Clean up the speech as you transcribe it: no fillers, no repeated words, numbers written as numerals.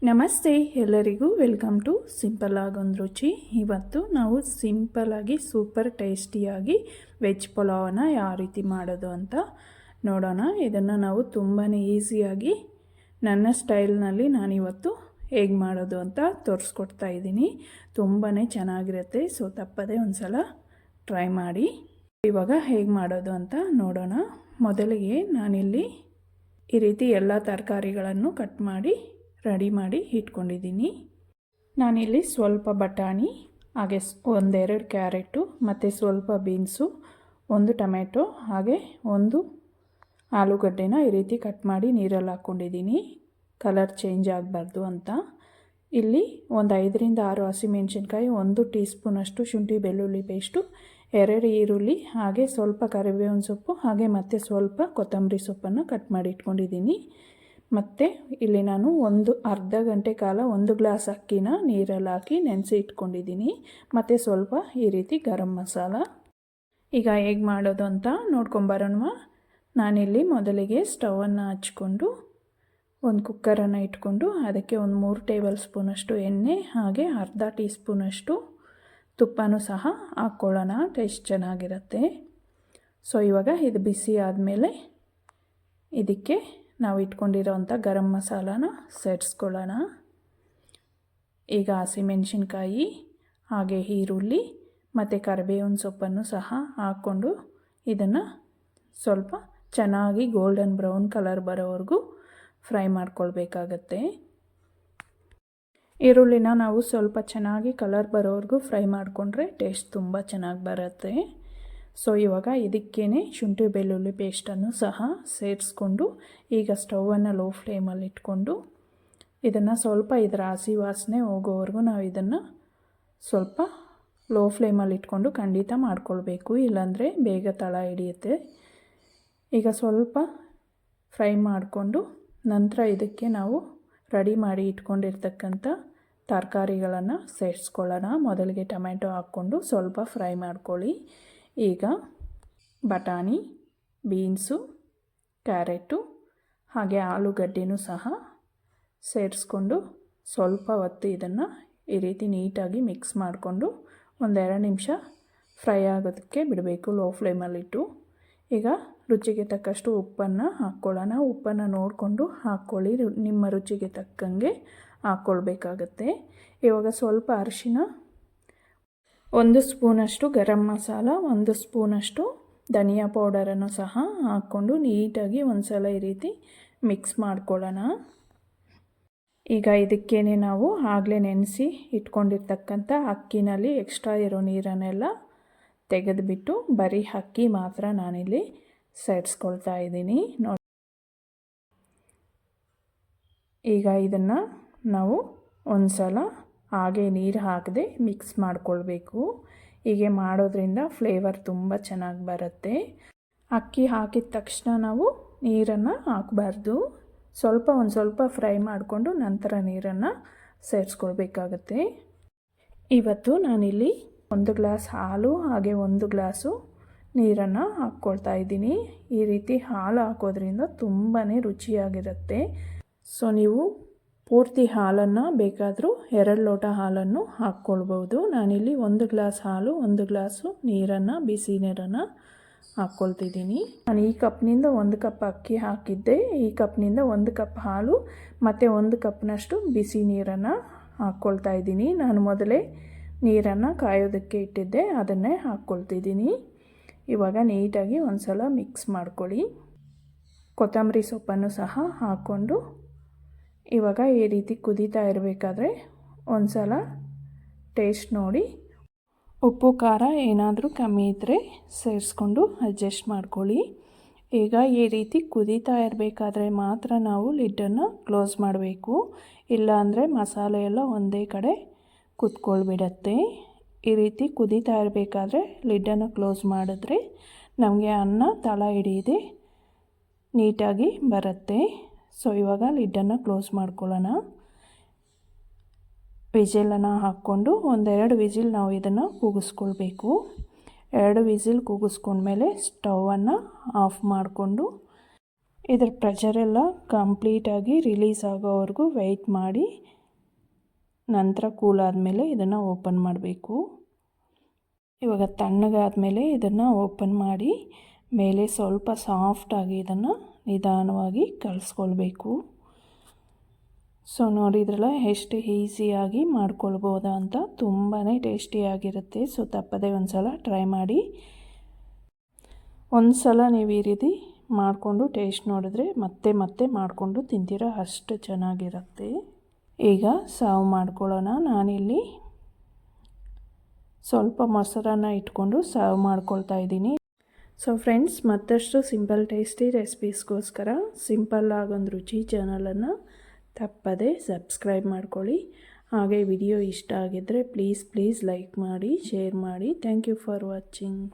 ನಮಸ್ತೆ ಎಲ್ಲರಿಗೂ welcome to simple ಆಗೊಂದು ರುಚಿ. ಇವತ್ತು ನಾವು ಸಿಂಪಲ್ಲಾಗಿ ಸೂಪರ್ ಟೇಸ್ಟಿಯಾಗಿ ವೆಜ್ ಪಲಾವನ್ನ ಯಾವ ರೀತಿ ಮಾಡೋದು ಅಂತ ನೋಡೋಣ. ಇದನ್ನು ನಾವು ತುಂಬಾ ಈಸಿಯಾಗಿ ನನ್ನ ಸ್ಟೈಲ್ನಲ್ಲಿ ನಾನಿವತ್ತು ಹೇಗೆ ಮಾಡೋದು ಅಂತ ತೋರಿಸ್ಕೊಡ್ತಾ ಇದ್ದೀನಿ. ತುಂಬಾ ಚೆನ್ನಾಗಿರುತ್ತೆ. ಸೊ ತಪ್ಪದೆ ಒಂದು ಸಲ ಟ್ರೈ ಮಾಡಿ. ಇವಾಗ ಹೇಗೆ ಮಾಡೋದು ಅಂತ ನೋಡೋಣ. ಮೊದಲಿಗೆ ನಾನಿಲ್ಲಿ ಈ ರೀತಿ ಎಲ್ಲ ತರಕಾರಿಗಳನ್ನು ಕಟ್ ಮಾಡಿ ರೆಡಿ ಮಾಡಿ ಇಟ್ಕೊಂಡಿದ್ದೀನಿ. ನಾನಿಲ್ಲಿ ಸ್ವಲ್ಪ ಬಟಾಣಿ, ಹಾಗೆ ಒಂದೆರಡು ಕ್ಯಾರೆಟು ಮತ್ತು ಸ್ವಲ್ಪ ಬೀನ್ಸು, ಒಂದು ಟೊಮೆಟೊ, ಹಾಗೆ ಒಂದು ಆಲೂಗಡ್ಡೆನ ಈ ರೀತಿ ಕಟ್ ಮಾಡಿ ನೀರಲ್ಲಿ ಹಾಕ್ಕೊಂಡಿದ್ದೀನಿ, ಕಲರ್ ಚೇಂಜ್ ಆಗಬಾರ್ದು ಅಂತ. ಇಲ್ಲಿ ಒಂದು 5ರಿಂದ 6 ಹಸಿಮೆಣಸಿನ್ಕಾಯಿ, 1 ಟೀ ಸ್ಪೂನಷ್ಟು ಶುಂಠಿ ಬೆಳ್ಳುಳ್ಳಿ ಪೇಸ್ಟು, 2 ಈರುಳ್ಳಿ, ಹಾಗೆ ಸ್ವಲ್ಪ ಕರಿಬೇವಿನ ಸೊಪ್ಪು, ಹಾಗೆ ಮತ್ತು ಸ್ವಲ್ಪ ಕೊತ್ತಂಬರಿ ಸೊಪ್ಪನ್ನು ಕಟ್ ಮಾಡಿ ಇಟ್ಕೊಂಡಿದ್ದೀನಿ. ಮತ್ತು ಇಲ್ಲಿ ನಾನು ಅರ್ಧ ಗಂಟೆ ಕಾಲ 1 ಗ್ಲಾಸ್ ಅಕ್ಕಿನ ನೀರಲ್ಲಿ ಹಾಕಿ ನೆನೆಸಿ ಇಟ್ಕೊಂಡಿದ್ದೀನಿ. ಮತ್ತು ಸ್ವಲ್ಪ ಈ ರೀತಿ ಗರಂ ಮಸಾಲ. ಈಗ ಹೇಗೆ ಮಾಡೋದು ಅಂತ ನೋಡ್ಕೊಂಬರೋಣ. ನಾನಿಲ್ಲಿ ಮೊದಲಿಗೆ ಸ್ಟವನ್ನು ಹಚ್ಕೊಂಡು ಒಂದು ಕುಕ್ಕರನ್ನು ಇಟ್ಕೊಂಡು ಅದಕ್ಕೆ ಒಂದು 3 ಟೇಬಲ್ ಸ್ಪೂನಷ್ಟು ಎಣ್ಣೆ, ಹಾಗೆ ಅರ್ಧ ಟೀ ಸ್ಪೂನಷ್ಟು ತುಪ್ಪನೂ ಸಹ ಹಾಕ್ಕೊಳ್ಳೋಣ. ಟೇಸ್ಟ್ ಚೆನ್ನಾಗಿರುತ್ತೆ. ಸೊ ಇವಾಗ ಇದು ಬಿಸಿ ಆದಮೇಲೆ ಇದಕ್ಕೆ ನಾವು ಇಟ್ಕೊಂಡಿರೋವಂಥ ಗರಂ ಮಸಾಲಾನ ಸೇರಿಸ್ಕೊಳ್ಳೋಣ. ಈಗ ಹಸಿಮೆಣಸಿನ್ಕಾಯಿ, ಹಾಗೆ ಈರುಳ್ಳಿ ಮತ್ತು ಕರಿಬೇವಿನ ಸೊಪ್ಪನ್ನು ಸಹ ಹಾಕ್ಕೊಂಡು ಇದನ್ನು ಸ್ವಲ್ಪ ಚೆನ್ನಾಗಿ ಗೋಲ್ಡನ್ ಬ್ರೌನ್ ಕಲರ್ ಬರೋವರೆಗೂ ಫ್ರೈ ಮಾಡ್ಕೊಳ್ಬೇಕಾಗತ್ತೆ. ಈರುಳ್ಳಿನ ನಾವು ಸ್ವಲ್ಪ ಚೆನ್ನಾಗಿ ಕಲರ್ ಬರೋವರೆಗೂ ಫ್ರೈ ಮಾಡಿಕೊಂಡ್ರೆ ಟೇಸ್ಟ್ ತುಂಬ ಚೆನ್ನಾಗಿ ಬರುತ್ತೆ. ಸೊ ಇವಾಗ ಇದಕ್ಕೇ ಶುಂಠಿ ಬೆಳ್ಳುಳ್ಳಿ ಪೇಸ್ಟನ್ನು ಸಹ ಸೇರಿಸ್ಕೊಂಡು ಈಗ ಸ್ಟವನ್ನು ಲೋ ಫ್ಲೇಮಲ್ಲಿ ಇಟ್ಕೊಂಡು ಇದನ್ನು ಸ್ವಲ್ಪ ಇದರ ಹಸಿ ವಾಸನೆ ಹೋಗೋವರೆಗೂ ನಾವು ಇದನ್ನು ಸ್ವಲ್ಪ ಲೋ ಫ್ಲೇಮಲ್ಲಿ ಇಟ್ಕೊಂಡು ಖಂಡಿತ ಮಾಡ್ಕೊಳ್ಬೇಕು, ಇಲ್ಲಾಂದರೆ ಬೇಗ ತಳ ಹಿಡಿಯುತ್ತೆ. ಈಗ ಸ್ವಲ್ಪ ಫ್ರೈ ಮಾಡಿಕೊಂಡು ನಂತರ ಇದಕ್ಕೆ ನಾವು ರೆಡಿ ಮಾಡಿ ಇಟ್ಕೊಂಡಿರ್ತಕ್ಕಂಥ ತರಕಾರಿಗಳನ್ನು ಸೇರಿಸ್ಕೊಳ್ಳೋಣ. ಮೊದಲಿಗೆ ಟೊಮೆಟೊ ಹಾಕ್ಕೊಂಡು ಸ್ವಲ್ಪ ಫ್ರೈ ಮಾಡ್ಕೊಳ್ಳಿ. ಈಗ ಬಟಾಣಿ, ಬೀನ್ಸು, ಕ್ಯಾರೆಟು, ಹಾಗೆ ಆಲೂಗಡ್ಡೆನೂ ಸಹ ಸೇರಿಸ್ಕೊಂಡು ಸ್ವಲ್ಪ ಹೊತ್ತು ಇದನ್ನು ಈ ರೀತಿ ನೀಟಾಗಿ ಮಿಕ್ಸ್ ಮಾಡಿಕೊಂಡು 1-2 ನಿಮಿಷ ಫ್ರೈ ಆಗೋದಕ್ಕೆ ಬಿಡಬೇಕು ಲೋ ಫ್ಲೇಮಲ್ಲಿಟ್ಟು. ಈಗ ರುಚಿಗೆ ತಕ್ಕಷ್ಟು ಉಪ್ಪನ್ನು ಹಾಕ್ಕೊಳ್ಳೋಣ. ಉಪ್ಪನ್ನು ನೋಡಿಕೊಂಡು ಹಾಕ್ಕೊಳ್ಳಿ, ನಿಮ್ಮ ರುಚಿಗೆ ತಕ್ಕಂಗೆ ಹಾಕ್ಕೊಳ್ಬೇಕಾಗತ್ತೆ. ಇವಾಗ ಸ್ವಲ್ಪ ಅರಿಶಿನ, 1 ಸ್ಪೂನಷ್ಟು ಗರಂ ಮಸಾಲ, 1 ಸ್ಪೂನಷ್ಟು ಧನಿಯಾ ಪೌಡರನ್ನು ಸಹ ಹಾಕ್ಕೊಂಡು ನೀಟಾಗಿ ಒಂದು ಸಲ ಈ ರೀತಿ ಮಿಕ್ಸ್ ಮಾಡ್ಕೊಳ್ಳೋಣ. ಈಗ ಇದಕ್ಕೇ ನಾವು ಆಗಲೇ ನೆನೆಸಿ ಇಟ್ಕೊಂಡಿರ್ತಕ್ಕಂಥ ಅಕ್ಕಿನಲ್ಲಿ ಎಕ್ಸ್ಟ್ರಾ ಇರೋ ನೀರನ್ನೆಲ್ಲ ತೆಗೆದುಬಿಟ್ಟು ಬರೀ ಅಕ್ಕಿ ಮಾತ್ರ ನಾನಿಲ್ಲಿ ಸೇರಿಸ್ಕೊಳ್ತಾ ಇದ್ದೀನಿ. ನೋಡಿ, ಈಗ ಇದನ್ನು ನಾವು ಒಂದು ಸಲ ಹಾಗೆ ನೀರು ಹಾಕದೆ ಮಿಕ್ಸ್ ಮಾಡಿಕೊಳ್ಬೇಕು. ಹೀಗೆ ಮಾಡೋದ್ರಿಂದ ಫ್ಲೇವರ್ ತುಂಬ ಚೆನ್ನಾಗಿ ಬರುತ್ತೆ. ಅಕ್ಕಿ ಹಾಕಿದ ತಕ್ಷಣ ನಾವು ನೀರನ್ನು ಹಾಕಬಾರ್ದು. ಒಂದು ಸ್ವಲ್ಪ ಫ್ರೈ ಮಾಡಿಕೊಂಡು ನಂತರ ನೀರನ್ನು ಸೇರಿಸ್ಕೊಳ್ಬೇಕಾಗತ್ತೆ. ಇವತ್ತು ನಾನಿಲ್ಲಿ 1 ಗ್ಲಾಸ್ ಹಾಲು, ಹಾಗೆ 1 ಗ್ಲಾಸು ನೀರನ್ನು ಹಾಕ್ಕೊಳ್ತಾ ಇದ್ದೀನಿ. ಈ ರೀತಿ ಹಾಲು ಹಾಕೋದ್ರಿಂದ ತುಂಬಾ ರುಚಿಯಾಗಿರುತ್ತೆ. ಸೊ ನೀವು ಪೂರ್ತಿ ಹಾಲನ್ನು ಬೇಕಾದರೂ 2 ಲೋಟ ಹಾಲನ್ನು ಹಾಕ್ಕೊಳ್ಬೋದು. ನಾನಿಲ್ಲಿ 1 ಗ್ಲಾಸ್ ಹಾಲು, 1 ಗ್ಲಾಸು ನೀರನ್ನು, ಬಿಸಿ ನೀರನ್ನು ಹಾಕ್ಕೊಳ್ತಿದ್ದೀನಿ. ನಾನು ಈ ಕಪ್ನಿಂದ 1 ಕಪ್ ಅಕ್ಕಿ ಹಾಕಿದ್ದೆ. ಈ ಕಪ್ನಿಂದ 1 ಕಪ್ ಹಾಲು ಮತ್ತು 1 ಕಪ್ನಷ್ಟು ಬಿಸಿ ನೀರನ್ನು ಹಾಕ್ಕೊಳ್ತಾ ಇದ್ದೀನಿ. ನಾನು ಮೊದಲೇ ನೀರನ್ನು ಕಾಯೋದಕ್ಕೆ ಇಟ್ಟಿದ್ದೆ, ಅದನ್ನೇ ಹಾಕ್ಕೊಳ್ತಿದ್ದೀನಿ. ಇವಾಗ ನೀಟಾಗಿ ಒಂದು ಸಲ ಮಿಕ್ಸ್ ಮಾಡ್ಕೊಳ್ಳಿ. ಕೊತ್ತಂಬರಿ ಸೊಪ್ಪನ್ನು ಸಹ ಹಾಕ್ಕೊಂಡು ಇವಾಗ ಈ ರೀತಿ ಕುದೀತಾ ಇರಬೇಕಾದ್ರೆ ಒಂದು ಸಲ ಟೇಸ್ಟ್ ನೋಡಿ, ಉಪ್ಪು ಖಾರ ಏನಾದರೂ ಕಮ್ಮಿ ಇದ್ದರೆ ಸೇರಿಸ್ಕೊಂಡು ಅಡ್ಜಸ್ಟ್ ಮಾಡ್ಕೊಳ್ಳಿ. ಈಗ ಈ ರೀತಿ ಕುದೀತಾ ಇರಬೇಕಾದ್ರೆ ಮಾತ್ರ ನಾವು ಲಿಡ್ಡನ್ನು ಕ್ಲೋಸ್ ಮಾಡಬೇಕು, ಇಲ್ಲಾಂದರೆ ಮಸಾಲೆ ಎಲ್ಲ ಒಂದೇ ಕಡೆ ಕುತ್ಕೊಳ್ಬಿಡತ್ತೆ. ಈ ರೀತಿ ಕುದೀತಾ ಇರಬೇಕಾದ್ರೆ ಲಿಡ್ಡನ್ನು ಕ್ಲೋಸ್ ಮಾಡಿದ್ರೆ ನಮಗೆ ಅನ್ನ ತಳ ಹಿಡಿಯದೆ ನೀಟಾಗಿ ಬರುತ್ತೆ. ಸೊ ಇವಾಗ ಲಿಡ್ಡನ್ನು ಕ್ಲೋಸ್ ಮಾಡ್ಕೊಳ್ಳೋಣ. ವಿಜಿಲನ್ನು ಹಾಕ್ಕೊಂಡು 1-2 ವಿಜಿಲ್ ನಾವು ಇದನ್ನು ಕೂಗಿಸ್ಕೊಳ್ಬೇಕು. 2 ವಿಸಿಲ್ ಕೂಗಿಸ್ಕೊಂಡ್ಮೇಲೆ ಸ್ಟವನ್ನು ಆಫ್ ಮಾಡಿಕೊಂಡು ಇದ್ರ ಪ್ರೆಷರೆಲ್ಲ ಕಂಪ್ಲೀಟಾಗಿ ರಿಲೀಸ್ ಆಗೋವರೆಗೂ ವೆಯ್ಟ್ ಮಾಡಿ ನಂತರ ಕೂಲ್ ಆದಮೇಲೆ ಇದನ್ನು ಓಪನ್ ಮಾಡಬೇಕು. ಇವಾಗ ತಣ್ಣಗಾದಮೇಲೆ ಇದನ್ನು ಓಪನ್ ಮಾಡಿ ಮೇಲೆ ಸ್ವಲ್ಪ ಸಾಫ್ಟಾಗಿ ಇದನ್ನು ನಿಧಾನವಾಗಿ ಕಲಿಸ್ಕೊಳ್ಬೇಕು. ಸೊ ನೋಡಿದ್ರಲ್ಲ ಎಷ್ಟು ಈಸಿಯಾಗಿ ಮಾಡ್ಕೊಳ್ಬೋದಾ ಅಂತ. ತುಂಬಾ ಟೇಸ್ಟಿಯಾಗಿರುತ್ತೆ. ಸೊ ತಪ್ಪದೇ ಒಂದು ಸಲ ಟ್ರೈ ಮಾಡಿ. ಒಂದು ಸಲ ನೀವು ಈ ರೀತಿ ಮಾಡಿಕೊಂಡು ಟೇಸ್ಟ್ ನೋಡಿದ್ರೆ ಮತ್ತೆ ಮತ್ತೆ ಮಾಡಿಕೊಂಡು ತಿಂತೀರ, ಅಷ್ಟು ಚೆನ್ನಾಗಿರುತ್ತೆ. ಈಗ ಸರ್ವ್ ಮಾಡ್ಕೊಳ್ಳೋಣ. ನಾನಿಲ್ಲಿ ಸ್ವಲ್ಪ ಮೊಸರನ್ನ ಇಟ್ಕೊಂಡು ಸರ್ವ್ ಮಾಡ್ಕೊಳ್ತಾ ಇದ್ದೀನಿ. ಸೊ ಫ್ರೆಂಡ್ಸ್, ಮತ್ತಷ್ಟು ಸಿಂಪಲ್ ಟೇಸ್ಟಿ ರೆಸಿಪೀಸ್ಗೋಸ್ಕರ ಸಿಂಪಲ್ ಆಗೊಂದು ರುಚಿ ಚಾನಲನ್ನು ತಪ್ಪದೇ ಸಬ್ಸ್ಕ್ರೈಬ್ ಮಾಡ್ಕೊಳ್ಳಿ. ಹಾಗೆ ವಿಡಿಯೋ ಇಷ್ಟ ಆಗಿದ್ದರೆ ಪ್ಲೀಸ್ ಲೈಕ್ ಮಾಡಿ, ಶೇರ್ ಮಾಡಿ. Thank you for watching.